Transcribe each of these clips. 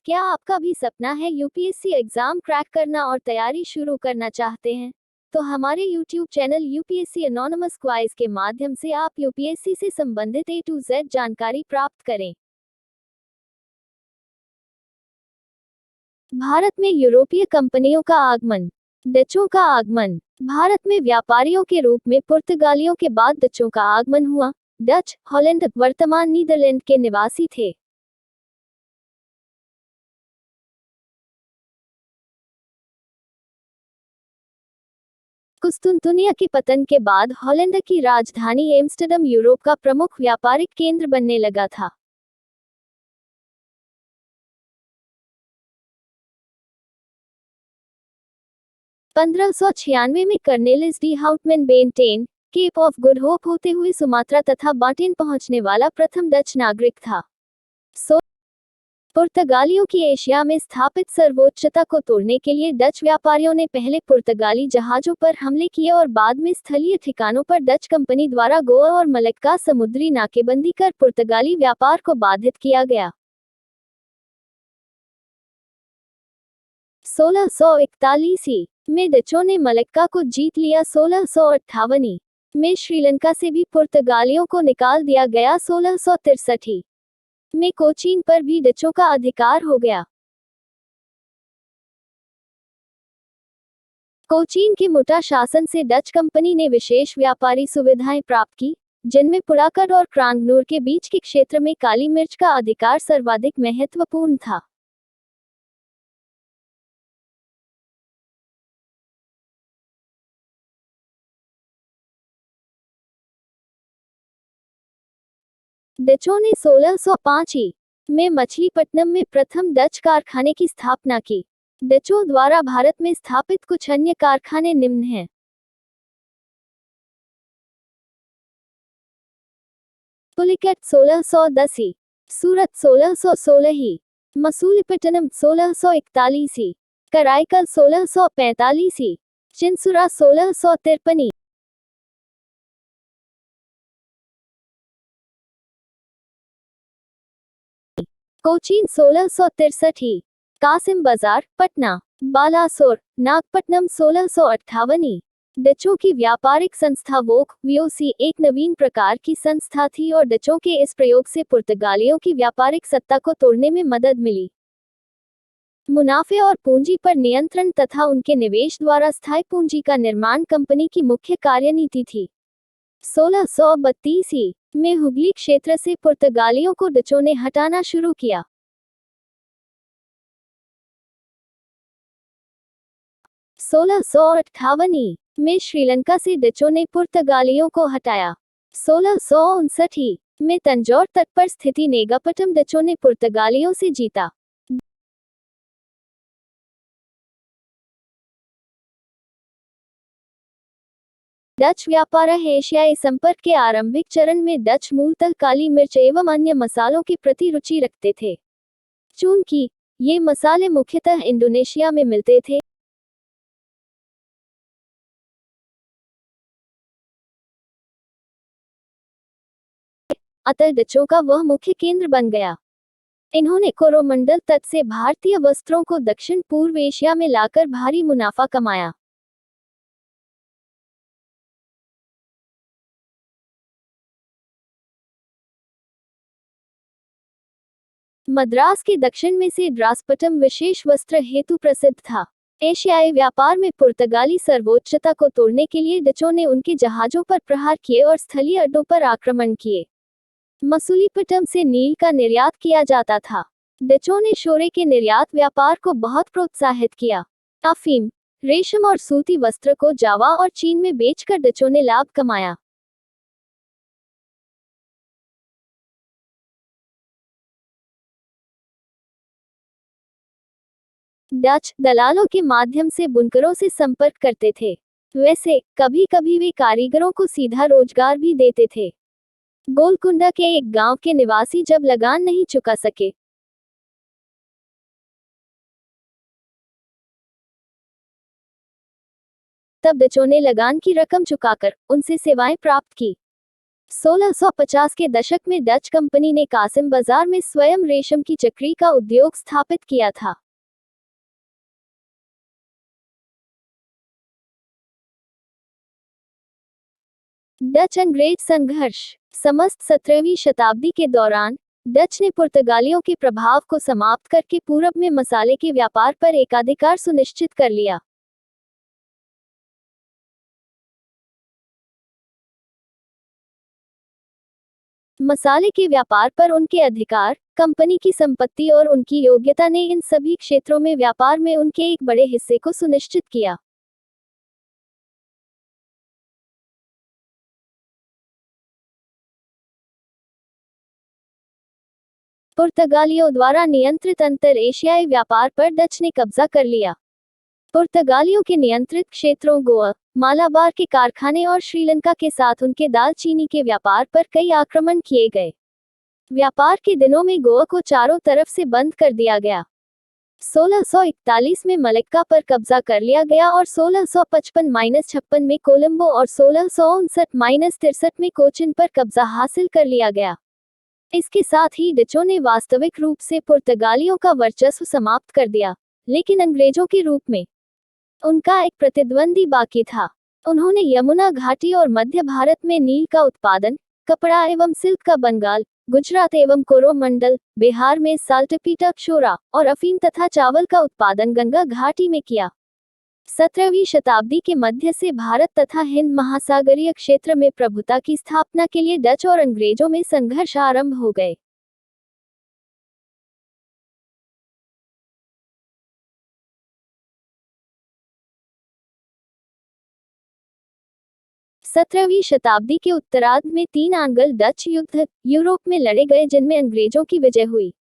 क्या आपका भी सपना है यूपीएससी एग्जाम क्रैक करना और तैयारी शुरू करना चाहते हैं? तो हमारे यूट्यूब चैनल यूपीएससी एनोनिमस क्वाइज के माध्यम से आप यूपीएससी से संबंधित ए टू जेड जानकारी प्राप्त करें। भारत में यूरोपीय कंपनियों का आगमन। डचों का आगमन। भारत में व्यापारियों के रूप में पुर्तगालियों के बाद डचों का आगमन हुआ। डच, हॉलैंड, वर्तमान नीदरलैंड के निवासी थे। कुस्तुनतुनिया के पतन के बाद हॉलैंड की राजधानी एम्स्टर्डम यूरोप का प्रमुख व्यापारिक केंद्र बनने लगा था। पंद्रह सौ छियानवे में Cornelis de Houtman Banten, Cape of Good Hope होते हुए सुमात्रा तथा बाटेन पहुंचने वाला प्रथम डच नागरिक था। पुर्तगालियों की एशिया में स्थापित सर्वोच्चता को तोड़ने के लिए डच व्यापारियों ने पहले पुर्तगाली जहाजों पर हमले किए और बाद में स्थलीय ठिकानों पर डच कंपनी द्वारा गोवा और मलक्का समुद्री नाकेबंदी कर पुर्तगाली व्यापार को बाधित किया गया। 1641 में डचों ने मलक्का को जीत लिया। 1658 में श्रीलंका से भी पुर्तगालियों को निकाल दिया गया। 1663 में कोचीन पर भी डचों का अधिकार हो गया। कोचीन के मुटा शासन से डच कंपनी ने विशेष व्यापारी सुविधाएं प्राप्त की, जिनमें पुराकड़ और क्रांगनूर के बीच के क्षेत्र में काली मिर्च का अधिकार सर्वाधिक महत्वपूर्ण था। डचों ने 1605 में मछलीपट्टनम में प्रथम डच कारखाने की स्थापना की। डचों द्वारा भारत में स्थापित कुछ अन्य कारखाने निम्न हैं। पुलिकेट 1610, सूरत 1616, मसूलीपट्टनम 1641, कराईकल 1645, चिंसुरा 1653। कोचीन 1663, कासिम बाजार, पटना, बालासोर, नागपट्टनम 1658। डचों की व्यापारिक संस्था वोक वीओसी एक नवीन प्रकार की संस्था थी और डचों के इस प्रयोग से पुर्तगालियों की व्यापारिक सत्ता को तोड़ने में मदद मिली। मुनाफे और पूंजी पर नियंत्रण तथा उनके निवेश द्वारा स्थायी पूंजी का निर्माण कंपनी की मुख्य कार्यनीति थी। 1632 में हुगली क्षेत्र से पुर्तगालियों को डचों ने हटाना शुरू किया। 1658 में श्रीलंका से डचों ने पुर्तगालियों को हटाया। 1659 में तंजौर तट पर स्थिति नेगापट्टम डचों ने पुर्तगालियों से जीता। डच व्यापार एशियाई संपर्क के आरंभिक चरण में डच मूलतः काली मिर्च एवं अन्य मसालों के प्रति रुचि रखते थे। चूंकि ये मसाले मुख्यतः इंडोनेशिया में मिलते थे, अतः डचों का वह मुख्य केंद्र बन गया। इन्होंने कोरोमंडल तट से भारतीय वस्त्रों को दक्षिण पूर्व एशिया में लाकर भारी मुनाफा कमाया। मद्रास के दक्षिण में से ड्रासपटम विशेष वस्त्र हेतु प्रसिद्ध था। एशियाई व्यापार में पुर्तगाली सर्वोच्चता को तोड़ने के लिए डचों ने उनके जहाजों पर प्रहार किए और स्थलीय अड्डों पर आक्रमण किए। मसूलीपट्टनम से नील का निर्यात किया जाता था। डचों ने शोरे के निर्यात व्यापार को बहुत प्रोत्साहित किया। अफीम, रेशम और सूती वस्त्र को जावा और चीन में बेचकर डचों ने लाभ कमाया। डच दलालों के माध्यम से बुनकरों से संपर्क करते थे। वैसे कभी कभी वे कारीगरों को सीधा रोजगार भी देते थे। गोलकुंडा के एक गांव के निवासी जब लगान नहीं चुका सके, तब डचों ने लगान की रकम चुकाकर उनसे सेवाएं प्राप्त की। 1650 के दशक में डच कंपनी ने कासिम बाजार में स्वयं रेशम की चक्री का उद्योग स्थापित किया था। डच अंग्रेज संघर्ष। समस्त 17वीं शताब्दी के दौरान डच ने पुर्तगालियों के प्रभाव को समाप्त करके पूरब में मसाले के व्यापार पर एकाधिकार सुनिश्चित कर लिया। मसाले के व्यापार पर उनके अधिकार, कंपनी की संपत्ति और उनकी योग्यता ने इन सभी क्षेत्रों में व्यापार में उनके एक बड़े हिस्से को सुनिश्चित किया। पुर्तगालियों द्वारा नियंत्रित अंतर एशियाई व्यापार पर डच ने कब्जा कर लिया। पुर्तगालियों के नियंत्रित क्षेत्रों गोवा, मालाबार के कारखाने और श्रीलंका के साथ उनके दालचीनी के व्यापार पर कई आक्रमण किए गए। व्यापार के दिनों में गोवा को चारों तरफ से बंद कर दिया गया। 1641 में मलक्का पर कब्जा कर लिया गया और 1655-56 में कोलंबो और 1659-63 में कोचिन पर कब्जा हासिल कर लिया गया। इसके साथ ही डचों ने वास्तविक रूप से पुर्तगालियों का वर्चस्व समाप्त कर दिया, लेकिन अंग्रेजों के रूप में उनका एक प्रतिद्वंदी बाकी था। उन्होंने यमुना घाटी और मध्य भारत में नील का उत्पादन, कपड़ा एवं सिल्क का बंगाल, गुजरात एवं कोरोमंडल, बिहार में साल्टपीटा क्षोरा और अफीम तथा चावल का उत्पादन गंगा घाटी में किया। 17वीं शताब्दी के मध्य से भारत तथा हिंद महासागरीय क्षेत्र में प्रभुता की स्थापना के लिए डच और अंग्रेजों में संघर्ष आरंभ हो गए। सत्रहवीं शताब्दी के उत्तरार्ध में 3 आंग्ल डच युद्ध यूरोप में लड़े गए, जिनमें अंग्रेजों की विजय हुई।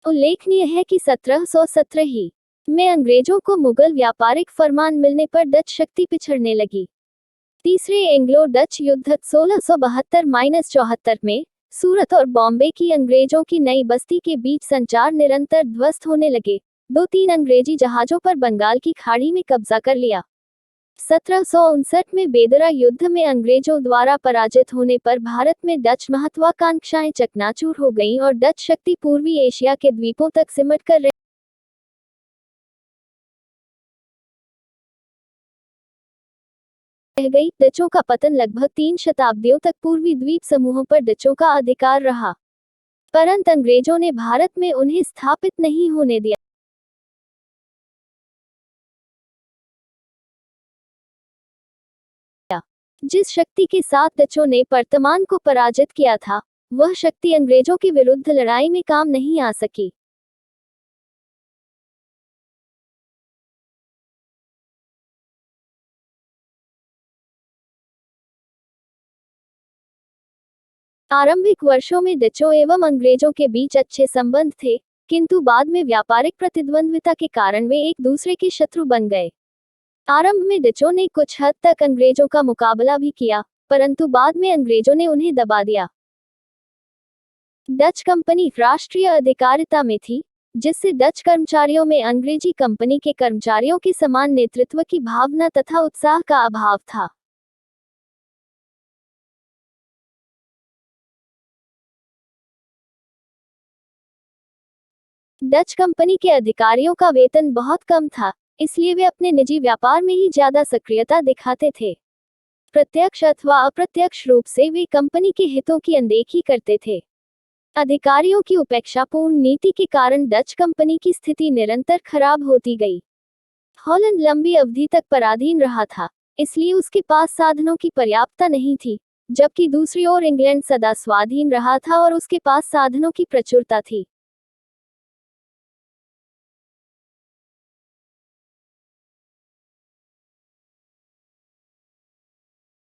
उल्लेखनीय है कि 1717 में अंग्रेजों को मुगल व्यापारिक फरमान मिलने पर डच शक्ति पिछड़ने लगी। तीसरे एंग्लो डच युद्ध 1672-74 में सूरत और बॉम्बे की अंग्रेजों की नई बस्ती के बीच संचार निरंतर ध्वस्त होने लगे। 2-3 अंग्रेजी जहाजों पर बंगाल की खाड़ी में कब्जा कर लिया। 1759 में बेदरा युद्ध में अंग्रेजों द्वारा पराजित होने पर भारत में डच महत्वाकांक्षाएं चकनाचूर हो गईं और डच शक्ति पूर्वी एशिया के द्वीपों तक सिमट कर रह गई। डचों का पतन लगभग 3 शताब्दियों तक पूर्वी द्वीप समूहों पर डचों का अधिकार रहा, परंतु अंग्रेजों ने भारत में उन्हें स्थापित नहीं होने दिया। जिस शक्ति के साथ डचों ने वर्तमान को पराजित किया था, वह शक्ति अंग्रेजों के विरुद्ध लड़ाई में काम नहीं आ सकी। आरंभिक वर्षों में डचों एवं अंग्रेजों के बीच अच्छे संबंध थे, किंतु बाद में व्यापारिक प्रतिद्वंद्विता के कारण वे एक दूसरे के शत्रु बन गए। आरंभ में डचों ने कुछ हद तक अंग्रेजों का मुकाबला भी किया, परंतु बाद में अंग्रेजों ने उन्हें दबा दिया। डच कंपनी राष्ट्रीय अधिकारिता में थी, जिससे डच कर्मचारियों में अंग्रेजी कंपनी के कर्मचारियों के समान नेतृत्व की भावना तथा उत्साह का अभाव था। डच कंपनी के अधिकारियों का वेतन बहुत कम था, इसलिए वे अपने निजी व्यापार में ही ज्यादा सक्रियता दिखाते थे। प्रत्यक्ष अथवा अप्रत्यक्ष रूप से वे कंपनी के हितों की अनदेखी करते थे। अधिकारियों की उपेक्षापूर्ण नीति के कारण डच कंपनी की स्थिति निरंतर खराब होती गई। हॉलैंड लंबी अवधि तक पराधीन रहा था, इसलिए उसके पास साधनों की पर्याप्तता नहीं थी, जबकि दूसरी ओर इंग्लैंड सदा स्वाधीन रहा था और उसके पास साधनों की प्रचुरता थी।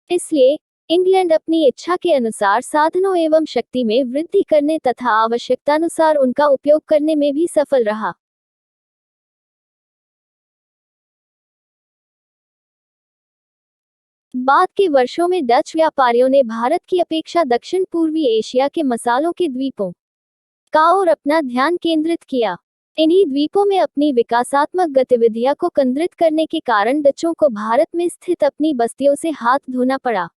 इसलिए इंग्लैंड अपनी इच्छा के अनुसार साधनों एवं शक्ति में वृद्धि करने तथा आवश्यकतानुसार उनका उपयोग करने में भी सफल रहा। बाद के वर्षों में डच व्यापारियों ने भारत की अपेक्षा दक्षिण पूर्वी एशिया के मसालों के द्वीपों का ओर अपना ध्यान केंद्रित किया। इन्हीं द्वीपों में अपनी विकासात्मक गतिविधियां को केंद्रित करने के कारण डचों को भारत में स्थित अपनी बस्तियों से हाथ धोना पड़ा।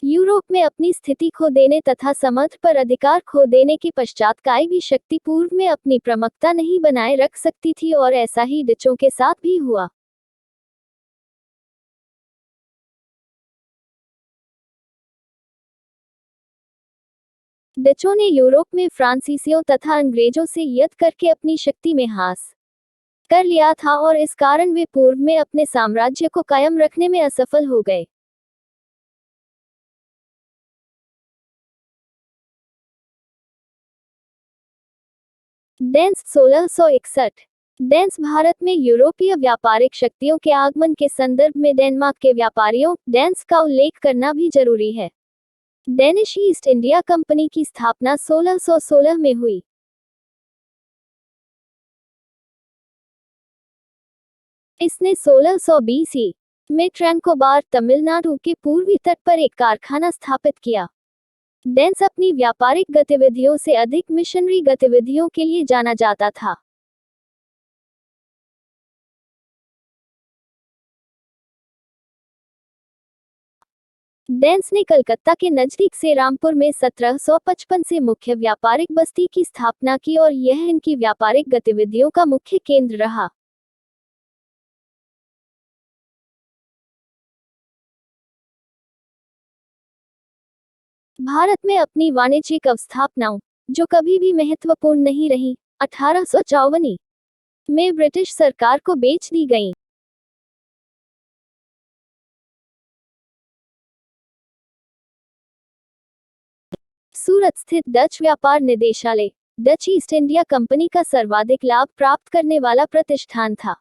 यूरोप में अपनी स्थिति खो देने तथा समुद्र पर अधिकार खो देने के पश्चात कोई भी शक्ति पूर्व में अपनी प्रमुखता नहीं बनाए रख सकती थी और ऐसा ही डचों के साथ भी हुआ। डचों ने यूरोप में फ्रांसीसियों तथा अंग्रेजों से युद्ध करके अपनी शक्ति में हासिल कर लिया था और इस कारण वे पूर्व में अपने साम्राज्य को कायम रखने में असफल हो गए। डेन्स 1661। डेन्स भारत में यूरोपीय व्यापारिक शक्तियों के आगमन के संदर्भ में डेनमार्क के व्यापारियों डेन्स का उल्लेख करना भी जरूरी है। डेनिश ईस्ट इंडिया कंपनी की स्थापना 1616 में हुई। इसने 1620 में ट्रैंकोबार तमिलनाडु के पूर्वी तट पर एक कारखाना स्थापित किया। डेन्स अपनी व्यापारिक गतिविधियों से अधिक मिशनरी गतिविधियों के लिए जाना जाता था। डेन्स ने कलकत्ता के नजदीक से रामपुर में 1755 से मुख्य व्यापारिक बस्ती की स्थापना की और यह इनकी व्यापारिक गतिविधियों का मुख्य केंद्र रहा। भारत में अपनी वाणिज्यिक अवस्थापनाओं, जो कभी भी महत्वपूर्ण नहीं रही, 1854 में ब्रिटिश सरकार को बेच दी गईं। सूरत स्थित डच व्यापार निदेशालय डच ईस्ट इंडिया कंपनी का सर्वाधिक लाभ प्राप्त करने वाला प्रतिष्ठान था।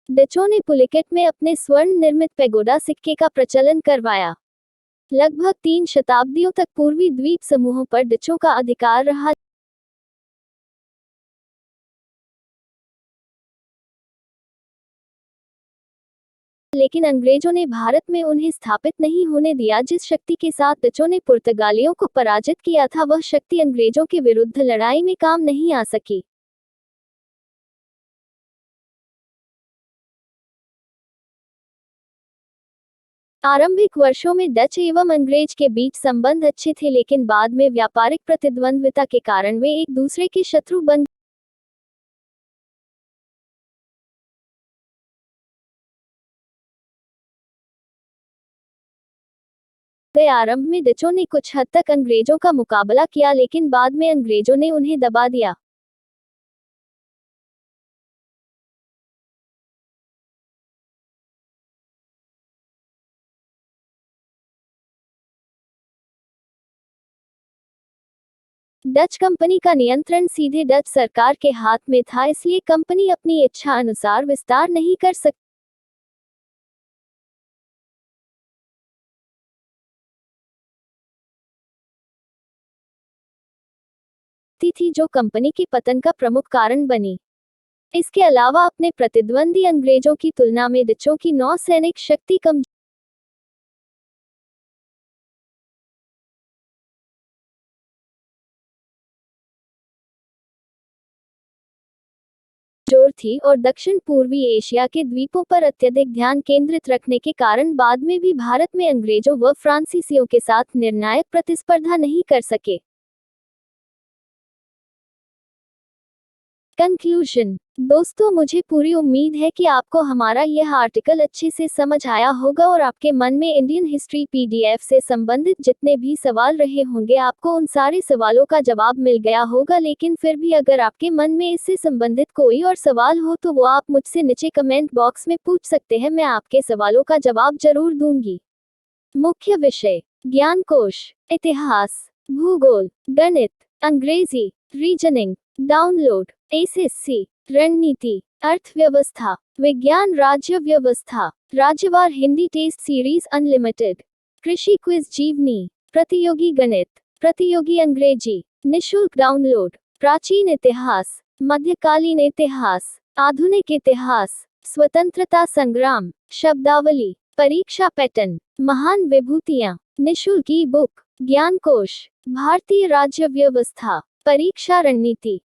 डचों ने पुलिकेट में अपने स्वर्ण निर्मित पैगोडा सिक्के का प्रचलन करवाया। लगभग 3 शताब्दियों तक पूर्वी द्वीप समूहों पर डचों का अधिकार रहा। लेकिन अंग्रेजों ने भारत में उन्हें स्थापित नहीं होने दिया। जिस शक्ति के साथ डचों ने पुर्तगालियों को पराजित किया था, वह शक्ति अंग्रेजों के विरुद्ध लड़ाई में काम नहीं आ सकी। आरंभिक वर्षों में डच एवं अंग्रेज के बीच संबंध अच्छे थे, लेकिन बाद में व्यापारिक प्रतिद्वंद्विता के कारण वे एक दूसरे के शत्रु बन गए। आरंभ में डचों ने कुछ हद तक अंग्रेजों का मुकाबला किया, लेकिन बाद में अंग्रेजों ने उन्हें दबा दिया। डच कंपनी का नियंत्रण सीधे डच सरकार के हाथ में था, इसलिए कंपनी अपनी इच्छा अनुसार विस्तार नहीं कर सकती। थी जो कंपनी के पतन का प्रमुख कारण बनी। इसके अलावा अपने प्रतिद्वंदी अंग्रेजों की तुलना में डचों की नौसैनिक शक्ति कम जोर थी और दक्षिण पूर्वी एशिया के द्वीपों पर अत्यधिक ध्यान केंद्रित रखने के कारण बाद में भी भारत में अंग्रेजों व फ्रांसीसियों के साथ निर्णायक प्रतिस्पर्धा नहीं कर सके। कंक्लूजन। दोस्तों, मुझे पूरी उम्मीद है कि आपको हमारा यह आर्टिकल अच्छे से समझ आया होगा और आपके मन में इंडियन हिस्ट्री पीडीएफ से संबंधित जितने भी सवाल रहे होंगे, आपको उन सारे सवालों का जवाब मिल गया होगा। लेकिन फिर भी अगर आपके मन में इससे संबंधित कोई और सवाल हो तो वो आप मुझसे नीचे कमेंट बॉक्स में पूछ सकते हैं। मैं आपके सवालों का जवाब जरूर दूंगी। मुख्य विषय: ज्ञान कोश, इतिहास, भूगोल, गणित, अंग्रेजी, रीजनिंग। डाउनलोड: एसएससी, रणनीति, अर्थव्यवस्था, विज्ञान, राज्य व्यवस्था, राज्यवार हिंदी टेस्ट सीरीज अनलिमिटेड, कृषि क्विज जीवनी, प्रतियोगी गणित, प्रतियोगी अंग्रेजी, निशुल्क डाउनलोड। प्राचीन इतिहास, मध्यकालीन इतिहास, आधुनिक इतिहास, स्वतंत्रता संग्राम, शब्दावली। परीक्षा पैटर्न, महान विभूतियां, निःशुल्क ई बुक, ज्ञान कोश, भारतीय राज्य व्यवस्था, परीक्षा रणनीति।